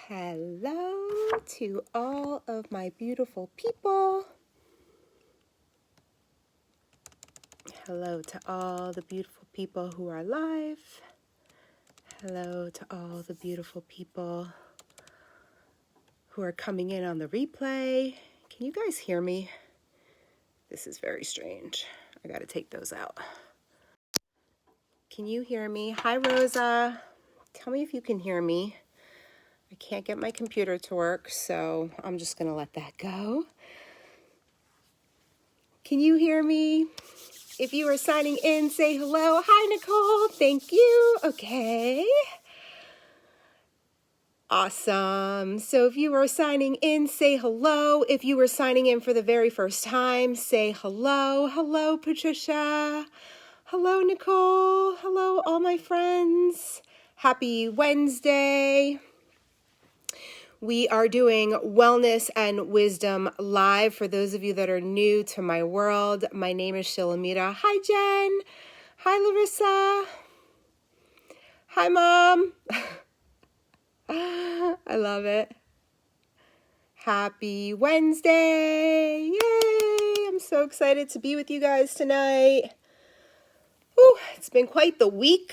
Hello to all of my beautiful people. Hello to all the beautiful people who are live. Hello to all the beautiful people who are coming in on the replay. Can you guys hear me? This is very strange. I gotta take those out. Can you hear me? Hi, Rosa. Tell me if you can hear me. I can't get my computer to work, so I'm just gonna let that go. Can you hear me? If you are signing in, say hello. Hi, Nicole. Thank you. Okay. Awesome. So if you are signing in, say hello. If you are signing in for the very first time, say hello. Hello, Patricia. Hello, Nicole. Hello, all my friends. Happy Wednesday. We are doing Wellness and Wisdom Live. For those of you that are new to my world, my name is Shilamira. Hi, Jen. Hi, Larissa. Hi, Mom. I love it. Happy Wednesday. Yay. I'm so excited to be with you guys tonight. Whew, it's been quite the week.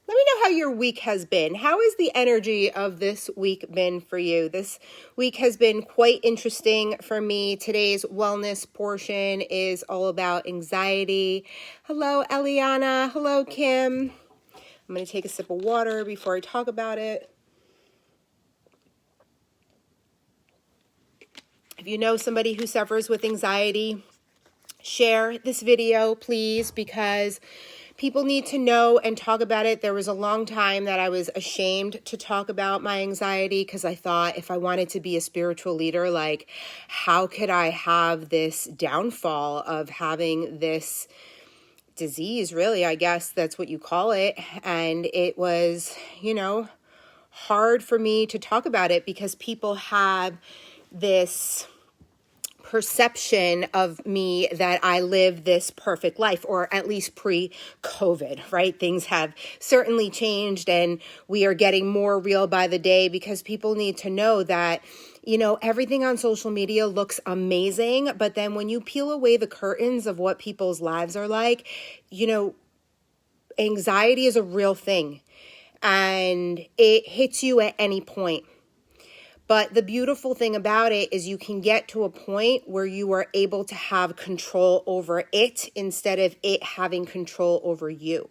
Let me know how your week has been. How has the energy of this week been for you? This week has been quite interesting for me. Today's wellness portion is all about anxiety. Hello, Eliana. Hello, Kim. I'm going to take a sip of water before I talk about it. If you know somebody who suffers with anxiety, share this video, please, because people need to know and talk about it. There was a long time that I was ashamed to talk about my anxiety because I thought if I wanted to be a spiritual leader, like, how could I have this downfall of having this disease, really? I guess that's what you call it. And it was, hard for me to talk about it because people have this perception of me that I live this perfect life, or at least pre-COVID, right? Things have certainly changed and we are getting more real by the day because people need to know that, everything on social media looks amazing, but then when you peel away the curtains of what people's lives are like, anxiety is a real thing and it hits you at any point. But the beautiful thing about it is you can get to a point where you are able to have control over it instead of it having control over you.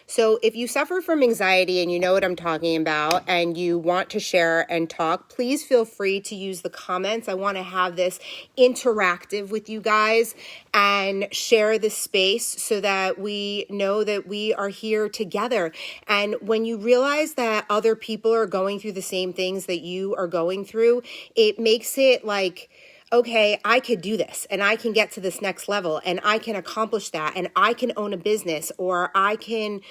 So if you suffer from anxiety and you know what I'm talking about and you want to share and talk, please feel free to use the comments. I want to have this interactive with you guys and share this space so that we know that we are here together. And when you realize that other people are going through the same things that you are going through, it makes it like, okay, I could do this and I can get to this next level and I can accomplish that and I can own a business or I can,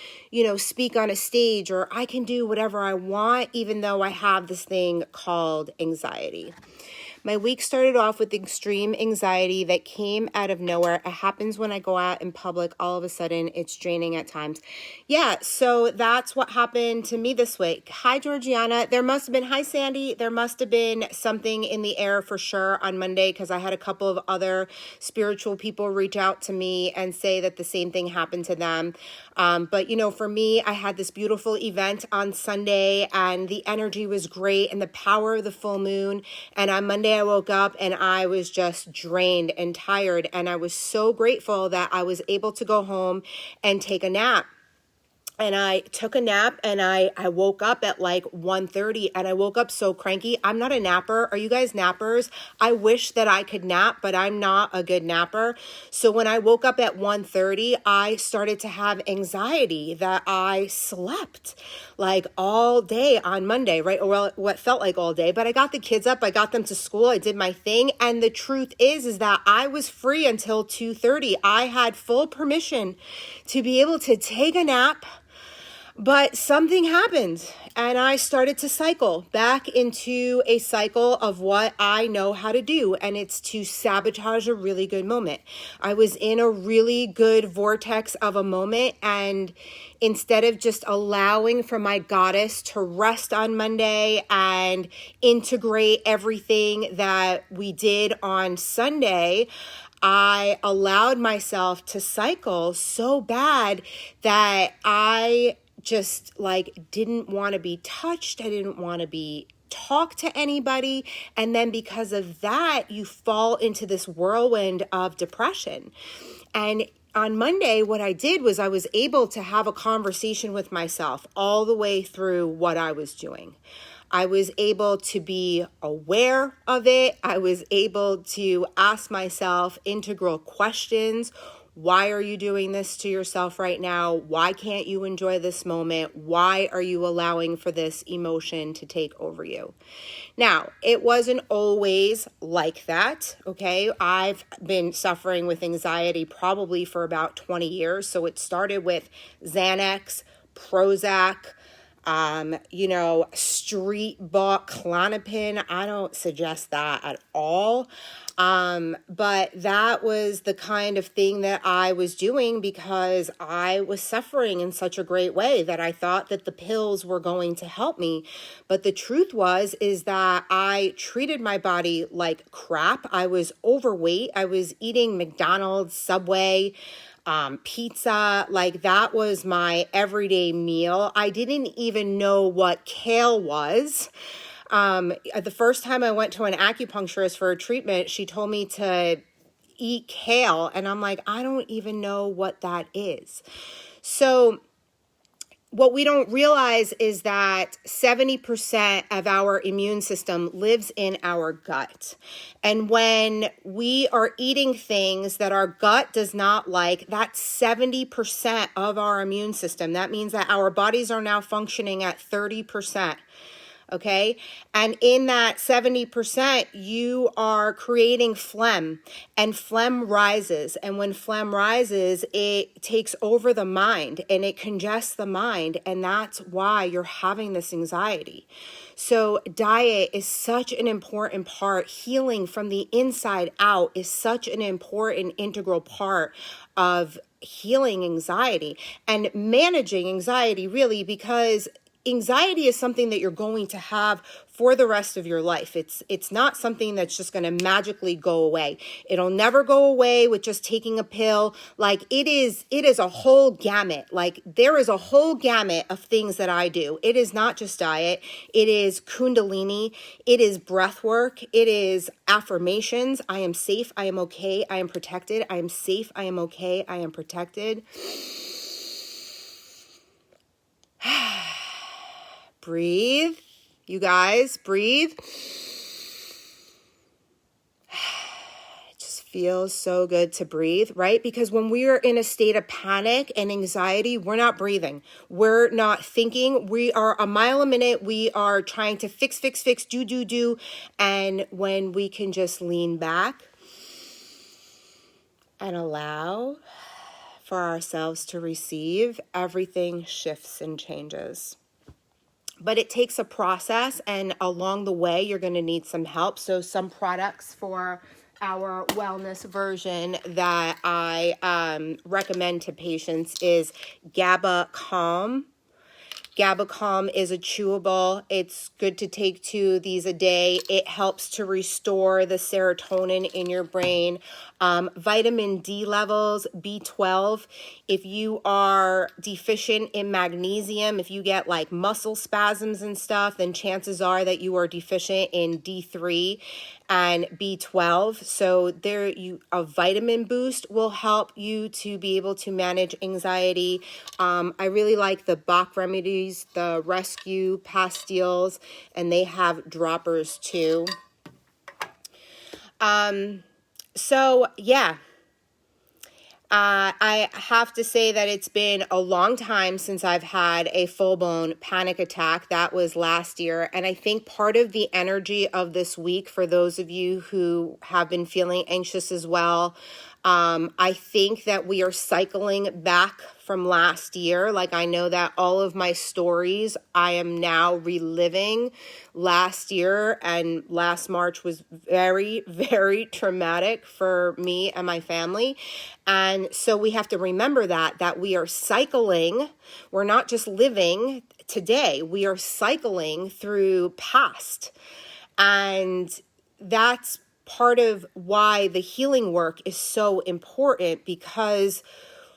speak on a stage or I can do whatever I want, even though I have this thing called anxiety. My week started off with extreme anxiety that came out of nowhere. It happens when I go out in public. All of a sudden, it's draining at times. Yeah, so that's what happened to me this week. Hi, Georgiana. Hi, Sandy. There must have been something in the air for sure on Monday because I had a couple of other spiritual people reach out to me and say that the same thing happened to them. But for me, I had this beautiful event on Sunday and the energy was great and the power of the full moon. And on Monday, I woke up and I was just drained and tired. And I was so grateful that I was able to go home and take a nap. And I took a nap and I woke up at like 1:30 and I woke up so cranky. I'm not a napper. Are you guys nappers? I wish that I could nap, but I'm not a good napper. So when I woke up at 1:30, I started to have anxiety that I slept like all day on Monday, right? Or well, what felt like all day, but I got the kids up, I got them to school, I did my thing. And the truth is that I was free until 2:30. I had full permission to be able to take a nap. But something happened and I started to cycle back into a cycle of what I know how to do. And it's to sabotage a really good moment. I was in a really good vortex of a moment. And instead of just allowing for my goddess to rest on Monday and integrate everything that we did on Sunday, I allowed myself to cycle so bad that I just like didn't want to be touched. I didn't want to be talk to anybody. And then because of that, you fall into this whirlwind of depression. And on Monday, what I did was I was able to have a conversation with myself all the way through what I was doing. I was able to be aware of it. I was able to ask myself integral questions. Why are you doing this to yourself right now? Why can't you enjoy this moment? Why are you allowing for this emotion to take over you? Now, it wasn't always like that, okay? I've been suffering with anxiety probably for about 20 years. So it started with Xanax, Prozac, street bought Klonopin. I don't suggest that at all. But that was the kind of thing that I was doing because I was suffering in such a great way that I thought that the pills were going to help me. But the truth is that I treated my body like crap. I was overweight. I was eating McDonald's, Subway, pizza, like that was my everyday meal. I didn't even know what kale was. The first time I went to an acupuncturist for a treatment, she told me to eat kale. And I'm like, I don't even know what that is. So what we don't realize is that 70% of our immune system lives in our gut. And when we are eating things that our gut does not like, that's 70% of our immune system. That means that our bodies are now functioning at 30%. Okay. And in that 70%, you are creating phlegm, and phlegm rises. And when phlegm rises, it takes over the mind and it congests the mind. And that's why you're having this anxiety. So diet is such an important part. Healing from the inside out is such an important integral part of healing anxiety and managing anxiety, really, because anxiety is something that you're going to have for the rest of your life. It's not something that's just going to magically go away. It'll never go away with just taking a pill. Like it is a whole gamut. Like there is a whole gamut of things that I do. It is not just diet. It is Kundalini. It is breath work. It is affirmations. I am safe. I am okay. I am protected. I am safe. I am okay. I am protected. Breathe. You guys, breathe. It just feels so good to breathe, right? Because when we are in a state of panic and anxiety, we're not breathing. We're not thinking. We are a mile a minute. We are trying to fix, do. And when we can just lean back and allow for ourselves to receive, everything shifts and changes. But it takes a process, and along the way, you're going to need some help. So some products for our wellness version that I recommend to patients is GABA Calm. GABA Calm is a chewable. It's good to take 2 of these a day. It helps to restore the serotonin in your brain. Vitamin D levels, B12. If you are deficient in magnesium, if you get like muscle spasms and stuff, then chances are that you are deficient in D3 and B12. So a vitamin boost will help you to be able to manage anxiety. I really like the Bach Remedies, the Rescue Pastilles, and they have droppers too. So yeah, I have to say that it's been a long time since I've had a full-blown panic attack. That was last year. And I think part of the energy of this week, for those of you who have been feeling anxious as well, I think that we are cycling back from last year. Like, I know that all of my stories, I am now reliving last year, and last March was very, very traumatic for me and my family. And so we have to remember that we are cycling. We're not just living today, we are cycling through past. And that's part of why the healing work is so important, because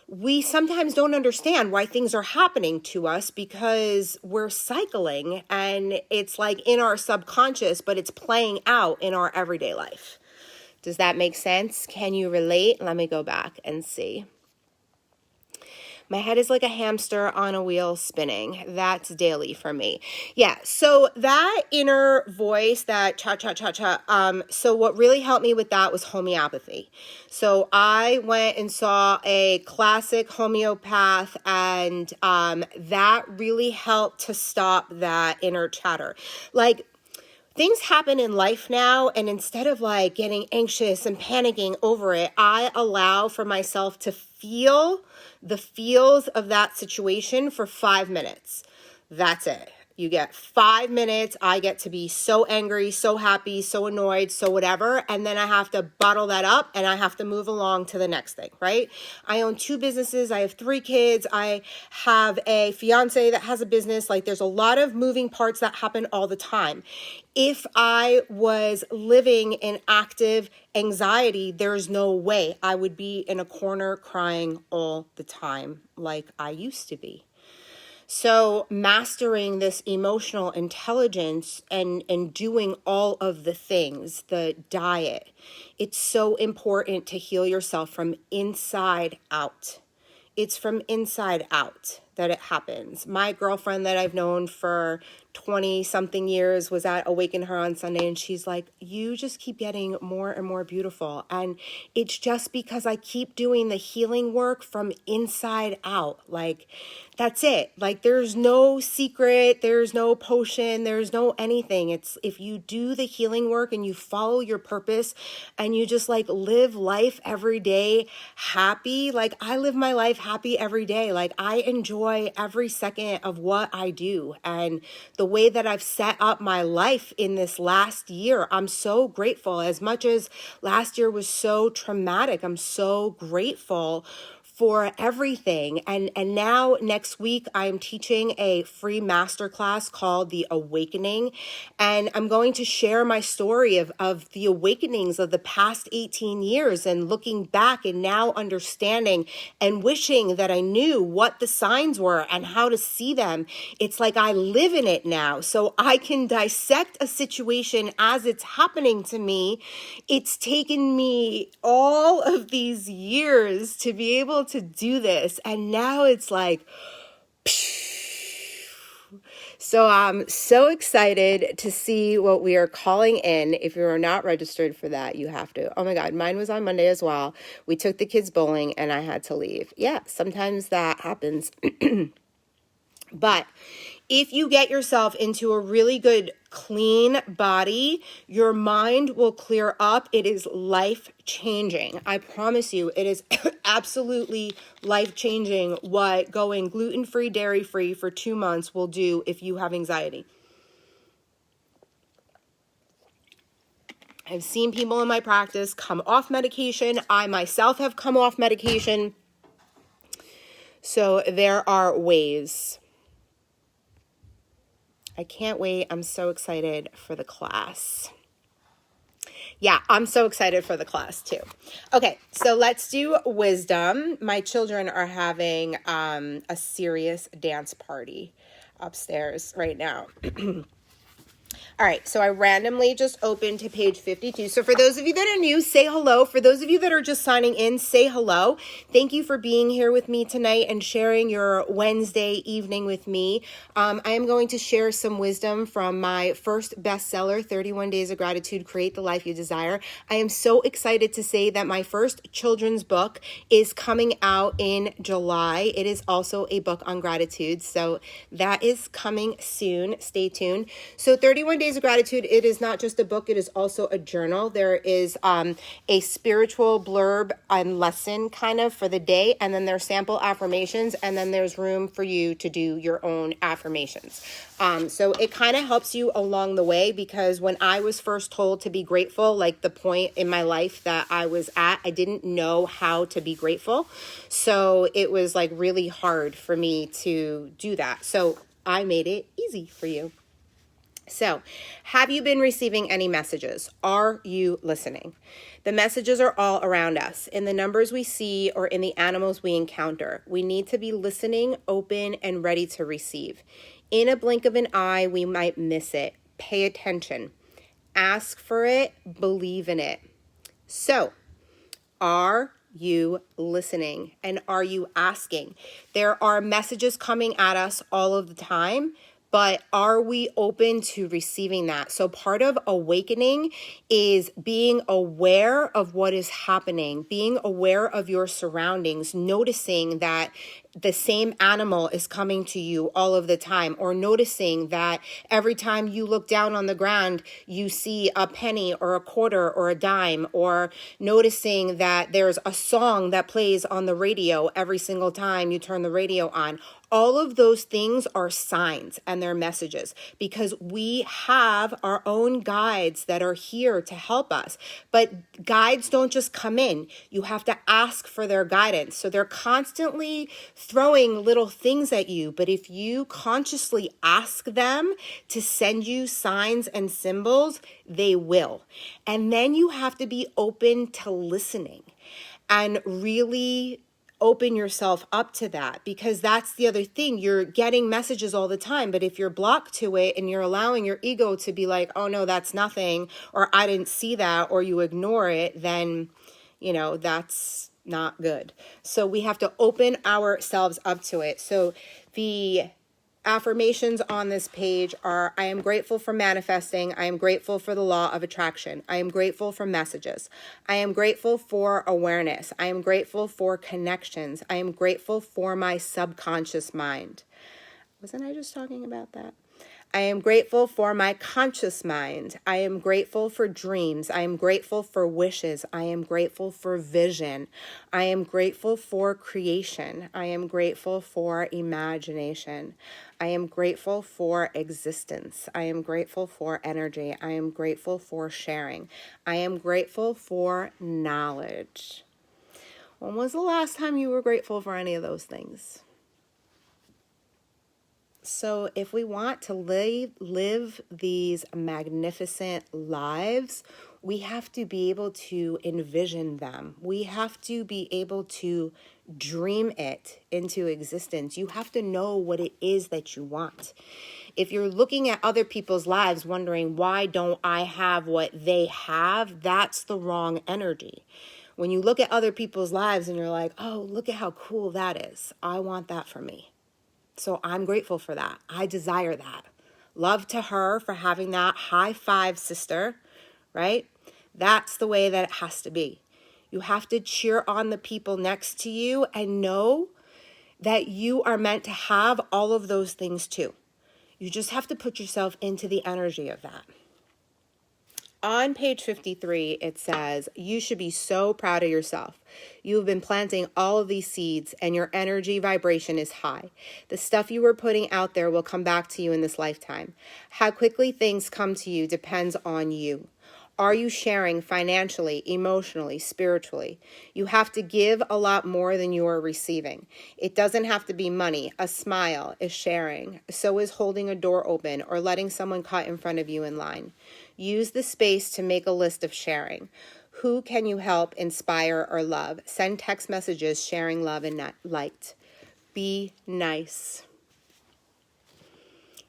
we sometimes don't understand why things are happening to us because we're cycling, and it's like in our subconscious, but it's playing out in our everyday life. Does that make sense? Can you relate? Let me go back and see. My head is like a hamster on a wheel spinning. That's daily for me. Yeah, so that inner voice, that cha-cha-cha-cha, so what really helped me with that was homeopathy. So I went and saw a classic homeopath, and that really helped to stop that inner chatter. Like, things happen in life now, and instead of like getting anxious and panicking over it, I allow for myself to feel the feels of that situation for 5 minutes. That's it. You get 5 minutes. I get to be so angry, so happy, so annoyed, so whatever. And then I have to bottle that up and I have to move along to the next thing, right? I own 2 businesses. I have 3 kids. I have a fiance that has a business. Like, there's a lot of moving parts that happen all the time. If I was living in active anxiety, there's no way I would be in a corner crying all the time like I used to be. So mastering this emotional intelligence and doing all of the things, the diet, it's so important to heal yourself from inside out. It's from inside out that it happens. My girlfriend that I've known for 20 something years was at Awaken Her on Sunday, and she's like, you just keep getting more and more beautiful. And it's just because I keep doing the healing work from inside out. Like, that's it. Like, there's no secret, there's no potion, there's no anything. It's if you do the healing work and you follow your purpose and you just like live life every day happy. Like, I live my life happy every day. Like, I enjoy every second of what I do, and the way that I've set up my life in this last year. I'm so grateful. As much as last year was so traumatic, I'm so grateful for everything. And now next week, I'm teaching a free masterclass called The Awakening. And I'm going to share my story of the awakenings of the past 18 years and looking back and now understanding and wishing that I knew what the signs were and how to see them. It's like I live in it now, so I can dissect a situation as it's happening to me. It's taken me all of these years to be able to do this, and now it's like, so I'm so excited to see what we are calling in. If you are not registered for that, you have to. Oh my God, mine was on Monday as well. We took the kids bowling and I had to leave. Yeah, sometimes that happens. But if you get yourself into a really good, clean body, your mind will clear up. It is life-changing. I promise you, it is absolutely life-changing what going gluten-free, dairy-free for 2 months will do if you have anxiety. I've seen people in my practice come off medication. I myself have come off medication. So there are ways. I can't wait. I'm so excited for the class. Yeah, I'm so excited for the class too. Okay, so let's do wisdom. My children are having a serious dance party upstairs right now. All right, so I randomly just opened to page 52. So for those of you that are new, say hello. For those of you that are just signing in, say hello. Thank you for being here with me tonight and sharing your Wednesday evening with me. I am going to share some wisdom from my first bestseller, 31 Days of Gratitude, Create the Life You Desire. I am so excited to say that my first children's book is coming out in July. It is also a book on gratitude, so that is coming soon. Stay tuned. So 31 31 Days of Gratitude, it is not just a book, it is also a journal. There is a spiritual blurb and lesson kind of for the day, and then there's sample affirmations, and then there's room for you to do your own affirmations. So it kind of helps you along the way, because when I was first told to be grateful, like the point in my life that I was at, I didn't know how to be grateful. So it was like really hard for me to do that. So I made it easy for you. So, have you been receiving any messages? Are you listening? The messages are all around us, in the numbers we see or in the animals we encounter. We need to be listening, open, and ready to receive. In a blink of an eye, we might miss it. Pay attention. Ask for it. Believe in it. So, are you listening? And are you asking? There are messages coming at us all of the time, but are we open to receiving that? So part of awakening is being aware of what is happening, being aware of your surroundings, noticing that the same animal is coming to you all of the time, or noticing that every time you look down on the ground, you see a penny or a quarter or a dime, or noticing that there's a song that plays on the radio every single time you turn the radio on. All of those things are signs and they're messages, because we have our own guides that are here to help us. But guides don't just come in. You have to ask for their guidance. So they're constantly throwing little things at you. But if you consciously ask them to send you signs and symbols, they will. And then you have to be open to listening and really open yourself up to that, because that's the other thing. You're getting messages all the time, but if you're blocked to it and you're allowing your ego to be like, oh no, that's nothing, or I didn't see that, or you ignore it, then, that's not good. So we have to open ourselves up to it. So the affirmations on this page are: I am grateful for manifesting. I am grateful for the law of attraction. I am grateful for messages. I am grateful for awareness. I am grateful for connections. I am grateful for my subconscious mind. Wasn't I just talking about that? I am grateful for my conscious mind. I am grateful for dreams. I am grateful for wishes. I am grateful for vision. I am grateful for creation. I am grateful for imagination. I am grateful for existence. I am grateful for energy. I am grateful for sharing. I am grateful for knowledge. When was the last time you were grateful for any of those things? So if we want to live these magnificent lives, we have to be able to envision them. We have to be able to dream it into existence. You have to know what it is that you want. If you're looking at other people's lives wondering, why don't I have what they have? That's the wrong energy. When you look at other people's lives and you're like, oh, look at how cool that is. I want that for me. So I'm grateful for that. I desire that. Love to her for having that. High five, sister, right? That's the way that it has to be. You have to cheer on the people next to you and know that you are meant to have all of those things too. You just have to put yourself into the energy of that. On page 53, it says, you should be so proud of yourself. You have been planting all of these seeds and your energy vibration is high. The stuff you were putting out there will come back to you in this lifetime. How quickly things come to you depends on you. Are you sharing financially, emotionally, spiritually? You have to give a lot more than you are receiving. It doesn't have to be money. A smile is sharing. So is holding a door open or letting someone cut in front of you in line. Use the space to make a list of sharing. Who can you help, inspire, or love? Send text messages sharing love and light. Be nice.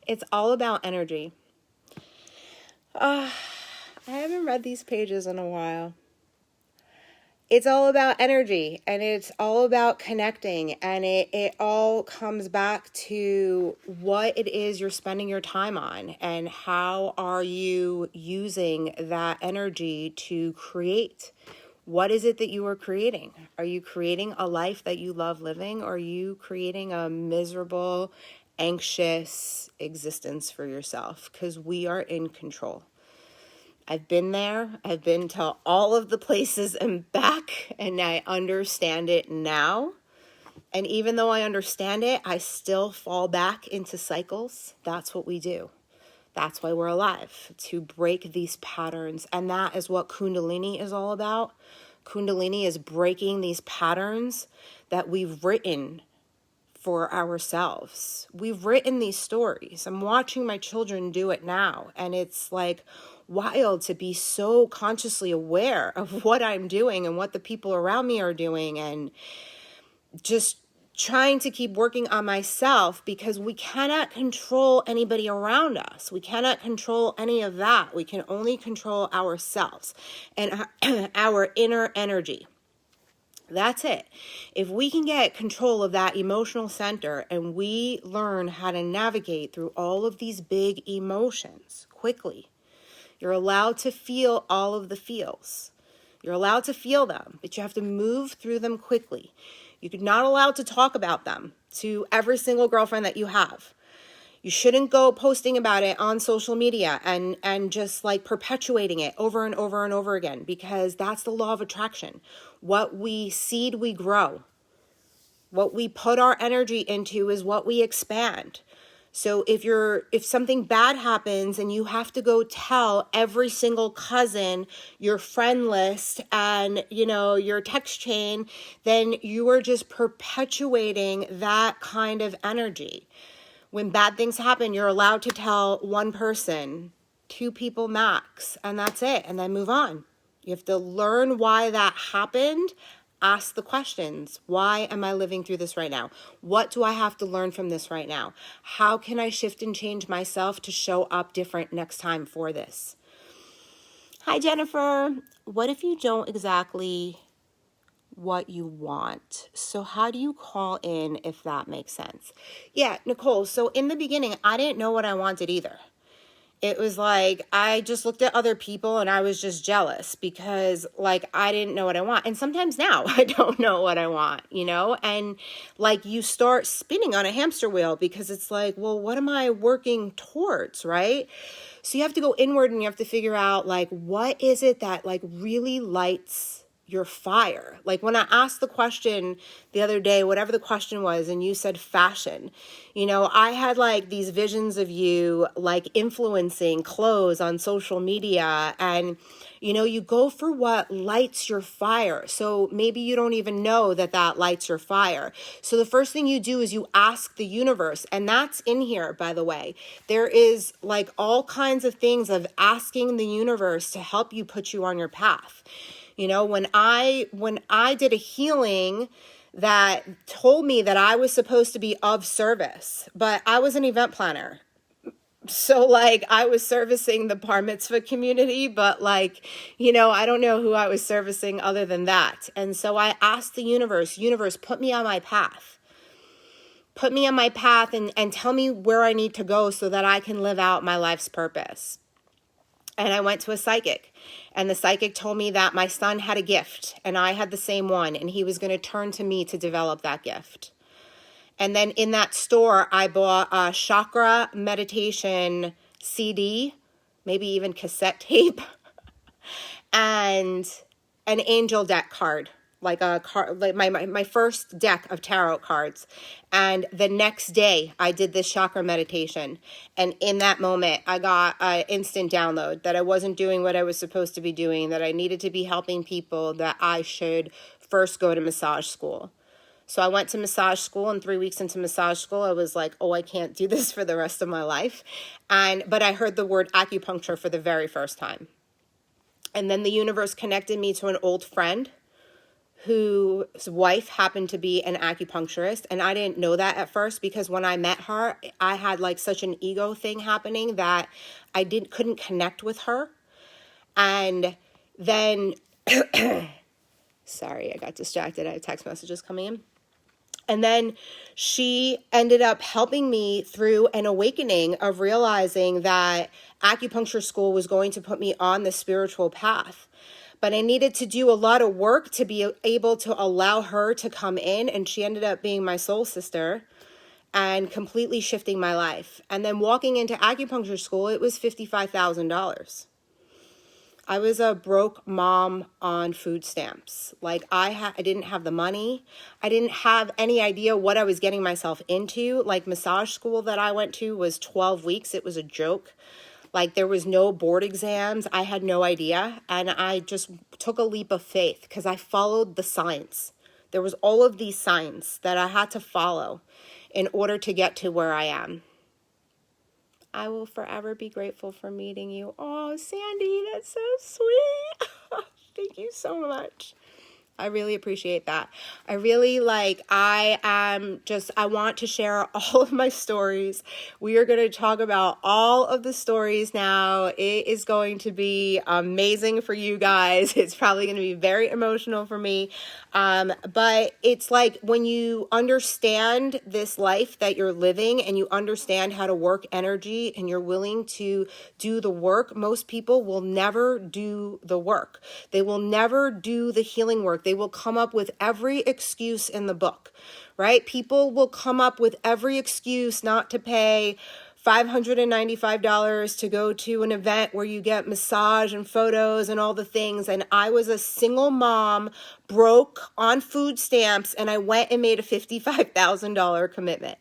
It's all about energy. I haven't read these pages in a while. It's all about energy and it's all about connecting, and it all comes back to what it is you're spending your time on and how are you using that energy to create. What is it that you are creating? Are you creating a life that you love living, or are you creating a miserable, anxious existence for yourself, because we are in control. I've been there. I've been to all of the places and back, and I understand it now. And even though I understand it, I still fall back into cycles. That's what we do. That's why we're alive, to break these patterns. And that is what Kundalini is all about. Kundalini is breaking these patterns that we've written for ourselves. We've written these stories. I'm watching my children do it now, and it's like wild to be so consciously aware of what I'm doing and what the people around me are doing, and just trying to keep working on myself, because we cannot control anybody around us. We cannot control any of that. We can only control ourselves and our inner energy. That's it. If we can get control of that emotional center and we learn how to navigate through all of these big emotions quickly, you're allowed to feel all of the feels. You're allowed to feel them, but you have to move through them quickly. You're not allowed to talk about them to every single girlfriend that you have. You shouldn't go posting about it on social media and just like perpetuating it over and over and over again, because that's the law of attraction. What we seed, we grow. What we put our energy into is what we expand. So if something bad happens and you have to go tell every single cousin, your friend list, and your text chain, then you are just perpetuating that kind of energy. When bad things happen, you're allowed to tell one person, 2 people max, and that's it, and then move on. You have to learn why that happened. Ask the questions. Why am I living through this right now? What do I have to learn from this right now? How can I shift and change myself to show up different next time for this? Hi, Jennifer. What if you don't exactly what you want? So how do you call in, if that makes sense? Yeah, Nicole. So in the beginning, I didn't know what I wanted either. It was like, I just looked at other people and I was just jealous because like, I didn't know what I want. And sometimes now I don't know what I want, and like you start spinning on a hamster wheel because it's like, well, what am I working towards? Right? So you have to go inward and you have to figure out like, what is it that like really lights your fire? Like when I asked the question the other day, whatever the question was, and you said fashion, I had like these visions of you like influencing clothes on social media, and you go for what lights your fire. So maybe you don't even know that lights your fire. So the first thing you do is you ask the universe, and that's in here, by the way. There is like all kinds of things of asking the universe to help you put you on your path. When I did a healing that told me that I was supposed to be of service, but I was an event planner. So like I was servicing the bar mitzvah community, but like, I don't know who I was servicing other than that. And so I asked the universe, put me on my path. Put me on my path and tell me where I need to go so that I can live out my life's purpose. And I went to a psychic, and the psychic told me that my son had a gift and I had the same one, and he was going to turn to me to develop that gift. And then in that store, I bought a chakra meditation CD, maybe even cassette tape, and an angel deck card, like a card, like my first deck of tarot cards. And the next day I did this chakra meditation. And in that moment, I got an instant download that I wasn't doing what I was supposed to be doing, that I needed to be helping people, that I should first go to massage school. So I went to massage school, and 3 weeks into massage school, I was like, oh, I can't do this for the rest of my life. But I heard the word acupuncture for the very first time. And then the universe connected me to an old friend whose wife happened to be an acupuncturist. And I didn't know that at first, because when I met her, I had like such an ego thing happening that I couldn't connect with her. And then, sorry, I got distracted. I had text messages coming in. And then she ended up helping me through an awakening of realizing that acupuncture school was going to put me on the spiritual path. But I needed to do a lot of work to be able to allow her to come in. And she ended up being my soul sister. and completely shifting my life. And then walking into acupuncture school, it was $55,000. I was a broke mom on food stamps. Like I didn't have the money. I didn't have any idea what I was getting myself into. Like massage school that I went to was 12 weeks. It was a joke. Like there was no board exams. I had no idea. And I just took a leap of faith because I followed the signs. There was all of these signs that I had to follow in order to get to where I am. I will forever be grateful for meeting you. Oh, Sandy, that's so sweet. Thank you so much. I really appreciate that. I want to share all of my stories. We are going to talk about all of the stories now. It is going to be amazing for you guys. It's probably going to be very emotional for me. But it's like when you understand this life that you're living and you understand how to work energy and you're willing to do the work, most people will never do the work. They will never do the healing work. They will come up with every excuse in the book, right? People will come up with every excuse not to pay $595 to go to an event where you get massage and photos and all the things. And I was a single mom, broke on food stamps, and I went and made a $55,000 commitment.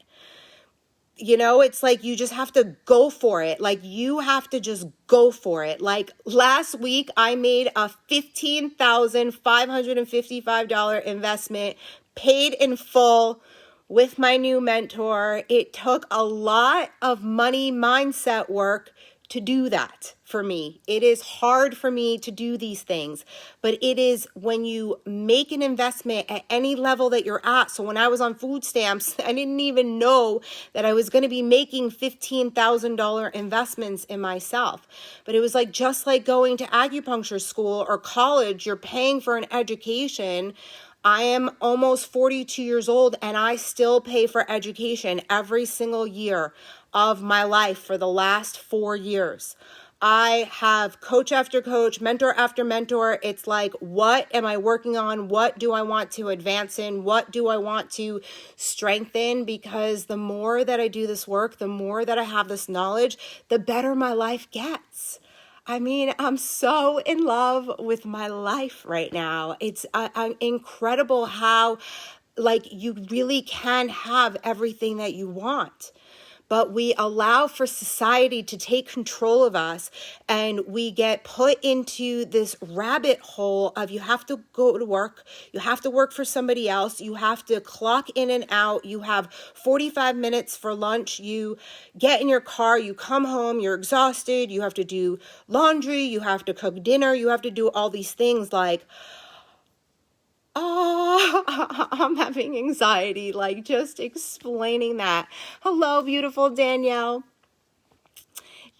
You know, it's like you just have to go for it. Like you have to just go for it. Like last week, I made a $15,555 investment, paid in full with my new mentor. It took a lot of money mindset work to do that for me. It is hard for me to do these things, but it is when you make an investment at any level that you're at. So when I was on food stamps, I didn't even know that I was going to be making $15,000 investments in myself. But it was like, just like going to acupuncture school or college, you're paying for an education. I am almost 42 years old and I still pay for education every single year of my life for the last 4 years. I have coach after coach, mentor after mentor. It's like, what am I working on? What do I want to advance in? What do I want to strengthen? Because the more that I do this work, the more that I have this knowledge, the better my life gets. I mean, I'm so in love with my life right now. It's incredible how, like, you really can have everything that you want. But we allow for society to take control of us, and we get put into this rabbit hole of you have to go to work, you have to work for somebody else, you have to clock in and out, you have 45 minutes for lunch, you get in your car, you come home, you're exhausted, you have to do laundry, you have to cook dinner, you have to do all these things. Like, oh, I'm having anxiety, like just explaining that. Hello, beautiful Danielle.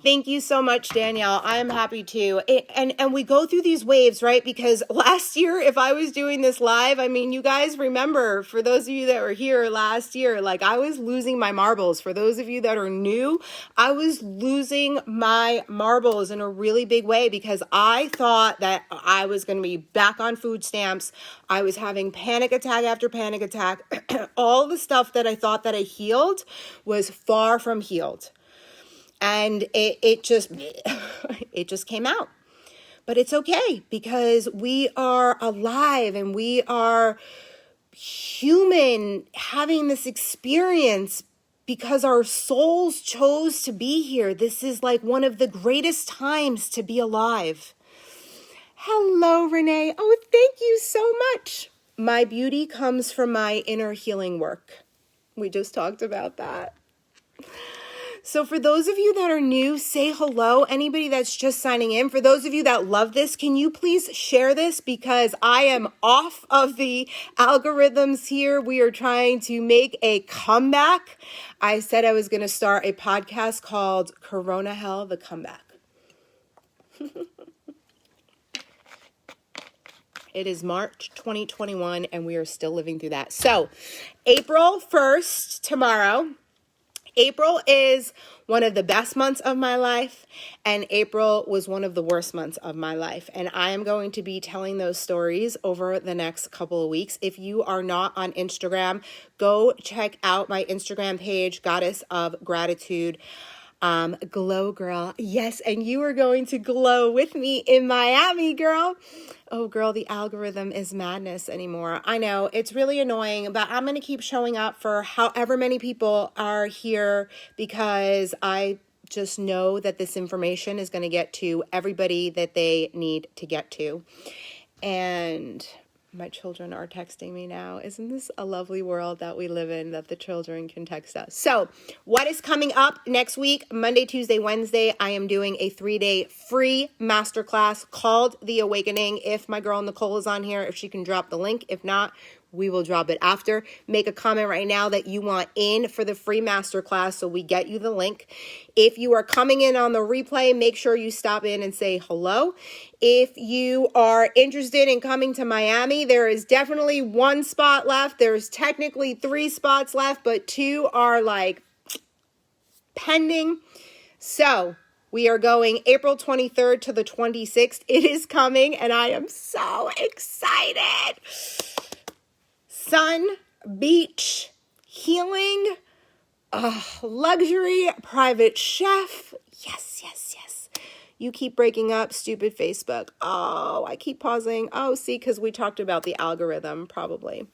Thank you so much, Danielle. I am happy to. And we go through these waves, right? Because last year, if I was doing this live, I mean, you guys remember, for those of you that were here last year, like I was losing my marbles. For those of you that are new, I was losing my marbles in a really big way because I thought that I was going to be back on food stamps. I was having panic attack after panic attack. All the stuff that I thought that I healed was far from healed. And it just came out. But it's okay because we are alive and we are human having this experience because our souls chose to be here. This is like one of the greatest times to be alive. Hello, Renee. Oh, thank you so much. My beauty comes from my inner healing work. We just talked about that. So for those of you that are new, say hello. Anybody that's just signing in, for those of you that love this, can you please share this? Because I am off of the algorithms here. We are trying to make a comeback. I said I was going to start a podcast called Corona Hell, the Comeback. It is March 2021, and we are still living through that. So April 1st, tomorrow, April is one of the best months of my life, and April was one of the worst months of my life. And I am going to be telling those stories over the next couple of weeks. If you are not on Instagram, go check out my Instagram page, Goddess of Gratitude. Glow girl. Yes, and you are going to glow with me in Miami, girl. Oh, girl, the algorithm is madness anymore. I know, it's really annoying, but I'm going to keep showing up for however many people are here because I just know that this information is going to get to everybody that they need to get to. And my children are texting me now. Isn't this a lovely world that we live in, that the children can text us? So what is coming up next week? Monday, Tuesday, Wednesday, I am doing a 3-day free masterclass called The Awakening. If my girl Nicole is on here, if she can drop the link. If not, we will drop it after. Make a comment right now that you want in for the free masterclass so we get you the link. If you are coming in on the replay, make sure you stop in and say hello. If you are interested in coming to Miami, there is definitely 1 spot left. There's technically 3 spots left, but 2 are like pending. So we are going April 23rd to the 26th. It is coming, and I am so excited. Sun, beach, healing, luxury, private chef. Yes, yes, yes. You keep breaking up, stupid Facebook. Oh, I keep pausing. Oh, see, because we talked about the algorithm, probably.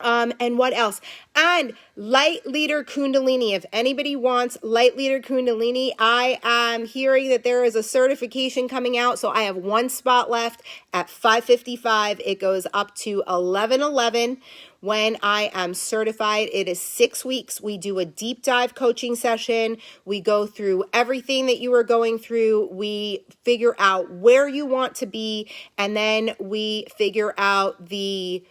And what else? And Light Leader Kundalini. If anybody wants Light Leader Kundalini, I am hearing that there is a certification coming out. So I have 1 spot left at $555. It goes up to $1111 when I am certified. It is 6 weeks. We do a deep dive coaching session. We go through everything that you are going through. We figure out where you want to be, and then we figure out the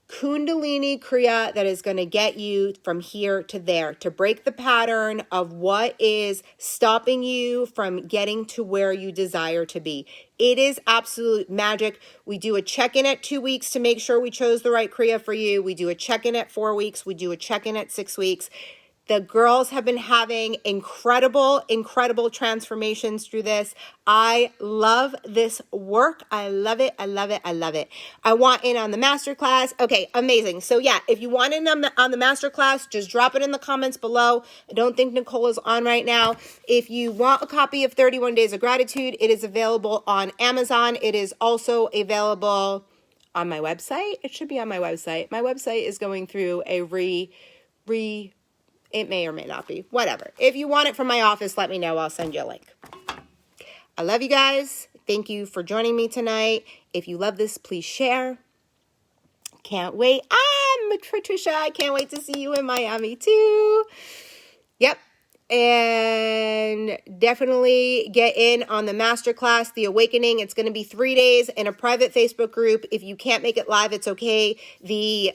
Kundalini Kriya that is going to get you from here to there, to break the pattern of what is stopping you from getting to where you desire to be. It is absolute magic. We do a check-in at 2 weeks to make sure we chose the right Kriya for you. We do a check-in at 4 weeks. We do a check-in at 6 weeks. The girls have been having incredible, incredible transformations through this. I love this work. I love it. I love it. I love it. I want in on the masterclass. Okay, amazing. So yeah, if you want in on the masterclass, just drop it in the comments below. I don't think Nicole is on right now. If you want a copy of 31 Days of Gratitude, it is available on Amazon. It is also available on my website. It should be on my website. My website is going through a it may or may not be. Whatever. If you want it from my office, let me know. I'll send you a link. I love you guys. Thank you for joining me tonight. If you love this, please share. Can't wait. I'm Patricia. I can't wait to see you in Miami too. Yep. And definitely get in on the masterclass, The Awakening. It's going to be 3 days in a private Facebook group. If you can't make it live, it's okay. The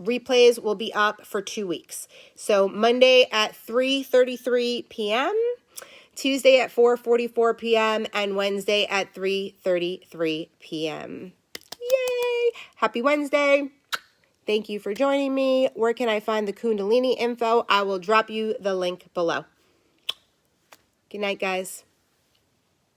replays will be up for 2 weeks. So Monday at 3:33 p.m., Tuesday at 4:44 p.m., and Wednesday at 3:33 p.m. Yay! Happy Wednesday. Thank you for joining me. Where can I find the Kundalini info? I will drop you the link below. Good night, guys.